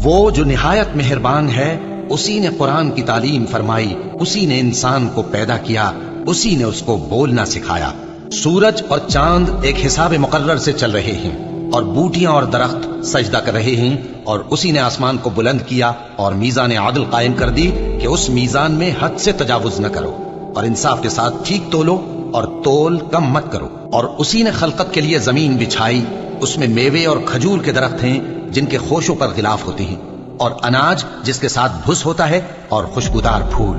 وہ جو نہایت مہربان ہے، اسی نے قرآن کی تعلیم فرمائی، اسی نے انسان کو پیدا کیا، اسی نے اس کو بولنا سکھایا۔ سورج اور چاند ایک حساب مقرر سے چل رہے ہیں، اور بوٹیاں اور درخت سجدہ کر رہے ہیں، اور اسی نے آسمان کو بلند کیا اور میزان عدل قائم کر دی کہ اس میزان میں حد سے تجاوز نہ کرو، اور انصاف کے ساتھ ٹھیک تولو اور تول کم مت کرو۔ اور اسی نے خلقت کے لیے زمین بچھائی، اس میں میوے اور کھجور کے درخت ہیں جن کے خوشوں پر غلاف ہوتے ہیں، اور اناج جس کے ساتھ بھس ہوتا ہے، اور خوشبودار پھول۔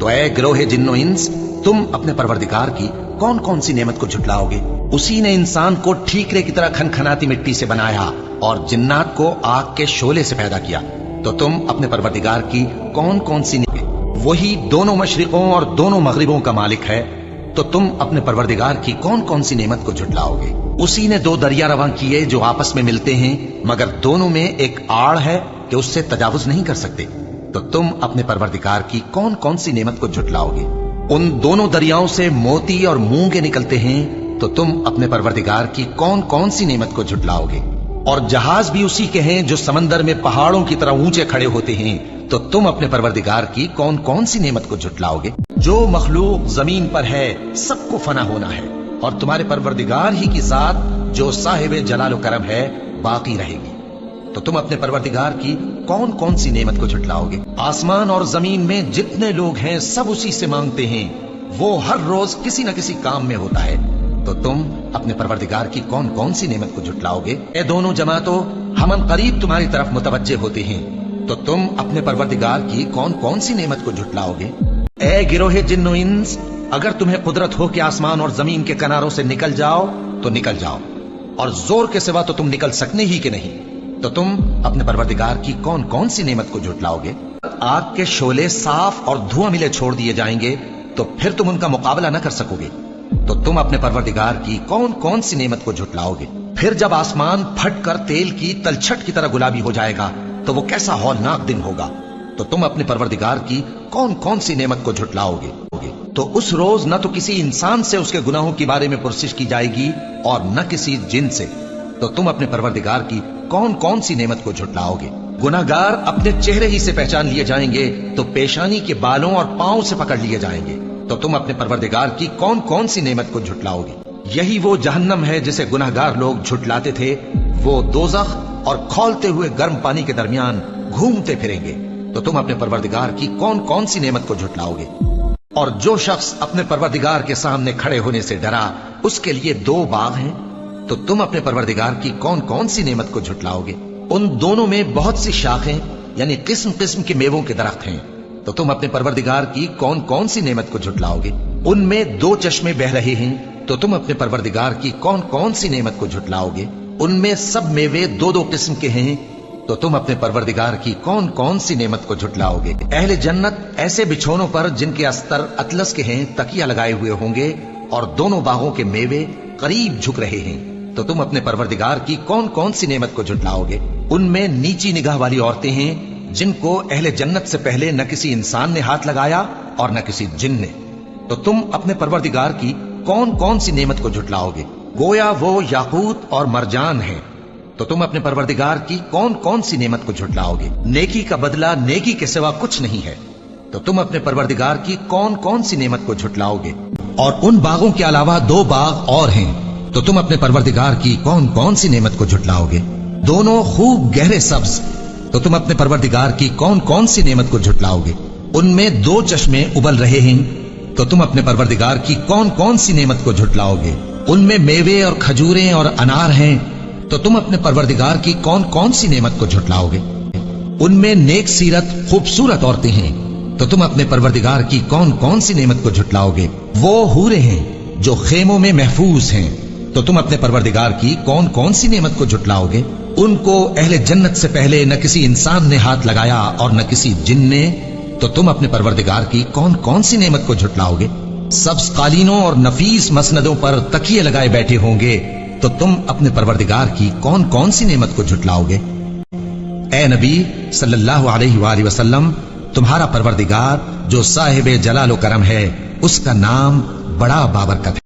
تو اے گروہ جن و انس، تم اپنے پروردگار کی کون کون سی نعمت کو جھٹلاؤ گے؟ اسی نے انسان کو ٹھیکرے کی طرح کھنکھناتی مٹی سے بنایا اور جنات کو آگ کے شعلے سے پیدا کیا، تو تم اپنے پروردگار کی کون کون سی نعمت؟ وہی دونوں مشرقوں اور دونوں مغربوں کا مالک ہے، تو تم اپنے پروردگار کی کون کون سی نعمت کو جھٹلاؤ گے؟ اسی نے دو دریا رواں کیے جو آپس میں ملتے ہیں، مگر دونوں میں ایک آڑ ہے کہ اس سے تجاوز نہیں کر سکتے، تو تم اپنے پروردگار کی کون کون سی نعمت کو جھٹلاؤ گے؟ ان دونوں دریاؤں سے موتی اور مونگے نکلتے ہیں، تو تم اپنے پروردگار کی کون کون سی نعمت کو جھٹلاؤ گے؟ اور جہاز بھی اسی کے ہیں جو سمندر میں پہاڑوں کی طرح اونچے کھڑے ہوتے ہیں، تو تم اپنے پروردگار کی کون کون سی نعمت کو جھٹلاؤ گے؟ جو مخلوق زمین پر ہے سب کو فنا ہونا ہے، اور تمہارے پروردگار ہی کی ذات جو صاحب جلال و کرم ہے باقی رہے گی، تو تم اپنے پروردگار کی کون کون سی نعمت کو جھٹلاؤ گے؟ آسمان اور زمین میں جتنے لوگ ہیں سب اسی سے مانگتے ہیں، وہ ہر روز کسی نہ کسی کام میں ہوتا ہے، تو تم اپنے پروردگار کی کون کون سی نعمت کو جھٹلاؤ گے؟ اے دونوں جماعتوں، ہم ان قریب تمہاری طرف متوجہ ہوتے ہیں، تو تم اپنے پروردگار کی کون کون سی نعمت کو جھٹلاؤ گے؟ اے گروہ جن و انس، اگر تمہیں قدرت ہو کہ آسمان اور زمین کے کناروں سے نکل جاؤ تو نکل جاؤ، اور زور کے سوا تو تم نکل سکنے ہی کہ نہیں، تو تم اپنے پروردگار کی کون کون سی نعمت کو جھٹلاؤ گے؟ آگ کے شعلے صاف اور دھواں ملے چھوڑ دیے جائیں گے، تو پھر تم ان کا مقابلہ نہ کر سکو گے، تو تم اپنے پروردگار کی کون کون سی نعمت کو جھٹلاؤ گے؟ پھر جب آسمان پھٹ کر تیل کی تلچھٹ کی طرح گلابی ہو جائے گا تو وہ کیسا ہولناک دن ہوگا، تو تم اپنے پروردگار کی کون کون سی نعمت کو جھٹلاؤ گے؟ تو اس روز نہ تو کسی انسان سے اس کے گناہوں کے بارے میں پرسش کی جائے گی اور نہ کسی جن سے، تو تم اپنے پروردگار کی کون کون سی نعمت کو جھٹلاؤ گے؟ گناہگار اپنے چہرے ہی سے پہچان لیے جائیں گے تو پیشانی کے بالوں اور پاؤں سے پکڑ لیے جائیں گے، تو تم اپنے پروردگار کی کون کون سی نعمت کو جھٹلاؤ گے؟ یہی وہ جہنم ہے جسے گناہگار لوگ جھٹلاتے تھے، وہ دوزخ اور کھولتے ہوئے گرم پانی کے درمیان گھومتے پھریں گے، تو تم اپنے پروردگار کی کون کون سی نعمت کو جھٹلاؤ گے؟ اور جو شخص اپنے پروردگار کے سامنے کھڑے ہونے سے ڈرا، اس کے لیے دو باغ ہیں، تو تم اپنے پروردگار کی کون کون سی نعمت کو جھٹلاؤ گے؟ ان دونوں میں بہت سی شاخیں یعنی قسم قسم کے میووں کے درخت ہیں، تو تم اپنے پروردگار کی کون کون سی نعمت کو جھٹلاؤ گے؟ ان میں دو چشمے بہ رہے ہیں، تو تم اپنے پروردگار کی کون کون سی نعمت کو جھٹلاؤ گے؟ ان میں سب میوے دو دو قسم کے ہیں، تو تم اپنے پروردگار کی کون کون سی نعمت کو جھٹلاؤ گے؟ اہل جنت ایسے بچھونوں پر جن کے استر اطلس کے ہیں تکیہ لگائے ہوئے ہوں گے، اور دونوں باغوں کے میوے قریب جھک رہے ہیں، تو تم اپنے پروردگار کی کون کون سی نعمت کو جھٹلاؤ گے؟ ان میں نیچی نگاہ والی عورتیں ہیں جن کو اہل جنت سے پہلے نہ کسی انسان نے ہاتھ لگایا اور نہ کسی جن نے، تو تم اپنے پروردگار کی کون کون سی نعمت کو جھٹلاؤ گے؟ گویا وہ یاقوت اور مرجان ہیں، تو تم اپنے پروردگار کی کون کون سی نعمت کو جھٹلاؤ گے؟ نیکی کا بدلہ نیکی کے سوا کچھ نہیں ہے، تو تم اپنے پروردگار کی کون کون سی نعمت کو جھٹلاؤ گے؟ اور ان باغوں کے علاوہ دو باغ اور ہیں، تو تم اپنے پروردگار کی کون کون سی نعمت کو جھٹلاؤ گے؟ دونوں خوب گہرے سبز، تو تم اپنے پروردگار کی کون کون سی نعمت کو جھٹلاؤ گے؟ ان میں دو چشمے ابل رہے ہیں، تو تم اپنے پروردگار کی کون کون سی نعمت کو جھٹلاؤ گے؟ ان میں میوے اور کھجوریں اور انار ہیں، تو تم اپنے پروردگار کی کون کون سی نعمت کو جھٹلاؤ گے؟ ان میں نیک سیرت خوبصورت عورتیں ہیں، تو تم اپنے پروردگار کی کون کون سی نعمت کو جھٹلاؤ گے؟ وہ حوریں ہیں جو خیموں میں محفوظ ہیں، تو تم اپنے پروردگار کی کون کون سی نعمت کو جھٹلاؤ گے؟ ان کو اہل جنت سے پہلے نہ کسی انسان نے ہاتھ لگایا اور نہ کسی جن نے، تو تم اپنے پروردگار کی کون کون سی نعمت کو جھٹلاؤ گے؟ سبز قالینوں اور نفیس مسندوں پر تکیے لگائے بیٹھے ہوں گے، تو تم اپنے پروردگار کی کون کون سی نعمت کو جھٹلاؤ گے؟ اے نبی صلی اللہ علیہ وآلہ وسلم، تمہارا پروردگار جو صاحب جلال و کرم ہے، اس کا نام بڑا بابرکت ہے۔